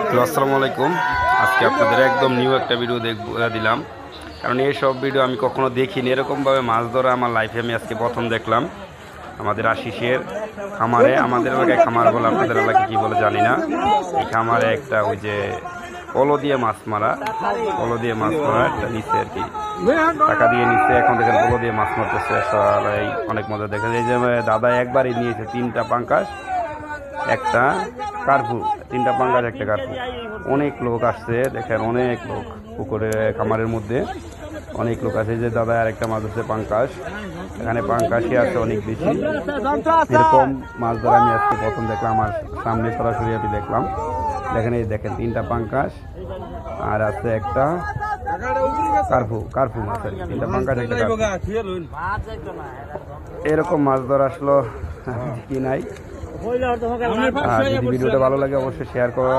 Hello, আসসালামু আলাইকুম। আজকে আপনাদের একদম নিউ একটা ভিডিও দিলাম, কারণ এইসব ভিডিও আমি কখনো দেখিনি। এরকমভাবে মাছ ধরা আমার লাইফে আমি আজকে প্রথম দেখলাম। আমাদের আশিসের খামারে, আমাদের এলাকায় খামার বলে, আপনাদের এলাকায় কী বলে জানি না, এই খামারে একটা ওই যে পলো দিয়ে মাছ মারা একটা নিচ্ছে আর কি, টাকা দিয়ে নিচ্ছে। এখন দেখেন পলো দিয়ে মাছ মারতেছে, সবাই অনেক মজা দেখে। এই যে দাদা একবারই নিয়েছে 3টা পাঙ্কাশ, একটা কার্পু, 3টা পাঙ্কাশ একটা কার্পু। অনেক লোক আসছে দেখেন, অনেক লোক পুকুরে খামারের মধ্যে অনেক লোক আছে। যে দাদা আর একটা মাছ হচ্ছে পাঙ্কাশ, এখানে পাঙ্কাশই আছে অনেক বেশি। এরকম মাছ ধরা আমি আজকে প্রথম দেখলাম, আমার সামনে সরাসরি আমি দেখলাম। দেখেন, এই দেখেন 3টা পাঙ্কাশ আর আছে একটা কার্পু মাছ আর কি, 3টা পাঙ্কাশ একটা কার্পু। এরকম মাছ ধরা আসলো দেখি নাই। আর যদি ভিডিওটা ভালো লাগে অবশ্যই শেয়ার করো।